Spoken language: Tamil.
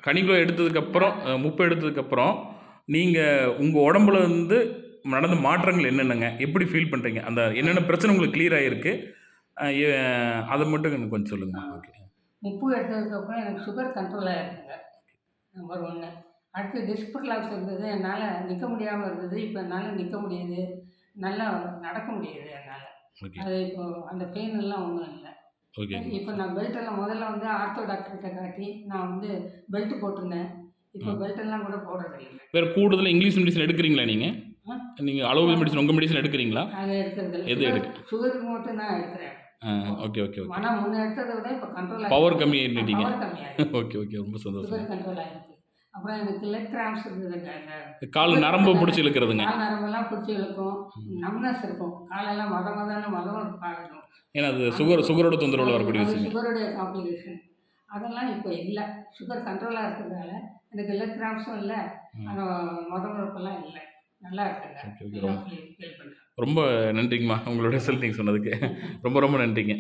கணிக்குள்ள எடுத்ததுக்கப்புறம் முப்பை எடுத்ததுக்கப்புறம் நீங்கள் உங்கள் உடம்புல வந்து நடந்த மாற்றங்கள் என்னென்னங்க? எப்படி ஃபீல் பண்ணுறீங்க? அந்த என்னென்ன பிரச்சனை உங்களுக்கு கிளியர் ஆகிருக்கு? அதை மட்டும் எனக்கு கொஞ்சம் சொல்லுங்கம்மா. ஓகே. முப்பு எடுத்ததுக்கப்புறம் எனக்கு சுகர் கண்ட்ரோல் ஆகிருக்குங்க. நம்பர் 1. அடுத்து டிஸ்க் ப்ரொலாப்ஸ் இருந்தது. என்னால் நிற்க முடியாமல் இருந்தது. இப்போ என்னால் நிற்க முடியுது. நல்லா நடக்க முடியுது என்னால். ஓகே. அது இப்போ அந்த பெயின் எல்லாம் ஒன்றும் இல்லை. ஓகே. இப்போ நான் பெல்ட் எல்லாம் முதல்ல வந்து ஆர்த்தோ டாக்டர்கிட்ட காட்டி நான் வந்து பெல்ட் போட்டிருந்தேன். இப்போ பெல்ட் எல்லாம் கூட போடுறது இல்லை. வேறு கூடுதலாக இங்கிலீஷ் மெடிசன் எடுக்கிறீங்களா நீங்கள்? நீங்கள் அலோபதி மெடிசன் உங்கள் மெடிசன் எடுக்கிறீங்களா? அதை எடுக்கிறது இல்லை. எது சுகருக்கு மட்டும் தான் எடுக்கிறேன். Okay okay okay. ஆனால் முன்னே எடுத்ததை விட இப்போ கண்ட்ரோல் பவர் கம்மி ஆகிட்டீங்க. பவர் கம்மியாகிடுச்சு. ஓகே ஓகே, ரொம்ப சந்தோஷம். சுகர் கண்ட்ரோல் ஆகிடுச்சு. அப்புறம் எனக்கு லெக் கிராம்ஸ் இருந்ததுங்க. கால் நரம்பு பிடிச்சி இழுக்கிறதுங்க. கால் நரம்பெல்லாம் பிடிச்சி இழுக்கும். நம்னஸ் இருக்கும். காலெல்லாம் மதம் பாடிடும். ஏன்னா அது சுகரோட தொந்தரவில் வரக்கூடிய விஷயம். சுகருடைய காம்ப்ளிகேஷன் அதெல்லாம் இப்போ இல்லை. சுகர் கண்ட்ரோலாக இருக்கிறதால எனக்கு லெக் கிராம்ஸும் இல்லை. முடப்பெல்லாம் இல்லை. நல்லா இருக்குங்க. ரொம்ப நன்றிங்கம்மா, உங்களோட ரிசல்ட் நீங்கள் சொன்னதுக்கு ரொம்ப ரொம்ப நன்றிங்க.